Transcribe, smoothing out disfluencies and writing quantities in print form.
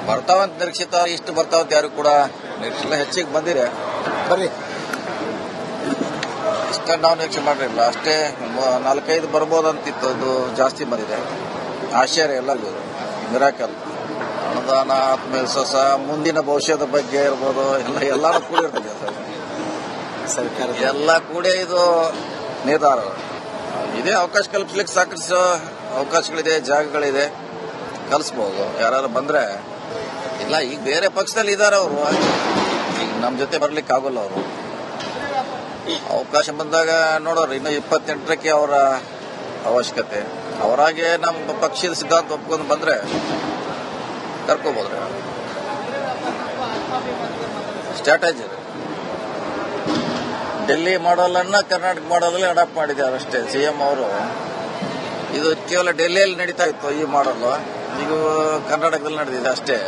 ಬರ್ತಾವಂತ ನಿರೀಕ್ಷಿತ, ಇಷ್ಟು ಬರ್ತಾವಂತ ಯಾರು ಕೂಡ ನಿರೀಕ್ಷೆ ಹೆಚ್ಚಿಗೆ ಬಂದಿದೆ. ಬರ್ರಿ ಇಷ್ಟ ನಾವು ನಿರೀಕ್ಷೆ ಮಾಡಿರಲಿಲ್ಲ. ಅಷ್ಟೇ 4-5 ಬರ್ಬೋದಂತಿತ್ತು, ಅದು ಜಾಸ್ತಿ ಬಂದಿದೆ. ಆಶ್ಚರ್ಯ ಎಲ್ಲರಿಗೂ, ಮಿರಾಕಲ್. ಅನುದಾನ, ಆತ್ಮವಿಶ್ವಾಸ, ಮುಂದಿನ ಭವಿಷ್ಯದ ಬಗ್ಗೆ ಇರ್ಬೋದು, ಎಲ್ಲಾನು ಕೂಡಿರ್ತದೆ ಸರ್ಕಾರ ಎಲ್ಲ ಕೂಡಿ ಇದು ನಿರ್ಧಾರ. ಇದೇ ಅವಕಾಶ ಕಲ್ಪಿಸ್ಲಿಕ್ಕೆ ಸಾಕಷ್ಟು ಅವಕಾಶಗಳಿದೆ, ಜಾಗಗಳಿದೆ, ಕಲಿಸ್ಬೋದು ಯಾರು ಬಂದ್ರೆ. ಇಲ್ಲ ಈಗ ಬೇರೆ ಪಕ್ಷದಲ್ಲಿ ಇದ್ದಾರೆ ಅವರು, ಈಗ ನಮ್ಮ ಜೊತೆ ಬರ್ಲಿಕ್ಕೆ ಆಗೋಲ್ಲ ಅವರು. ಅವಕಾಶ ಬಂದಾಗ ನೋಡೋರು. ಇನ್ನು 28ಕ್ಕೆ ಅವರ ಅವಶ್ಯಕತೆ. ಅವರಾಗೆ ನಮ್ಮ ಪಕ್ಷದ ಸಿದ್ಧಾಂತ ಒಪ್ಕೊಂಡು ಬಂದ್ರೆ ಕರ್ಕೋಬೋದ್ರಿ. ಸ್ಟ್ರಾಟಜಿ ಡೆಲ್ಲಿ ಮಾಡಲ್ ಅನ್ನ ಕರ್ನಾಟಕ ಮಾಡಲ್ ಅಡಾಪ್ಟ್ ಮಾಡಿದ್ದಾರೆ ಅಷ್ಟೇ. ಸಿಎಂ ಅವರು ಇದು ಕೇವಲ ಡೆಲ್ಲಿಯಲ್ಲಿ ನಡೀತಾ ಇತ್ತು ಈ ಮಾಡಲ್, ಈಗ ಕರ್ನಾಟಕದಲ್ಲಿ ನಡೆದಿದೆ ಅಷ್ಟೇ.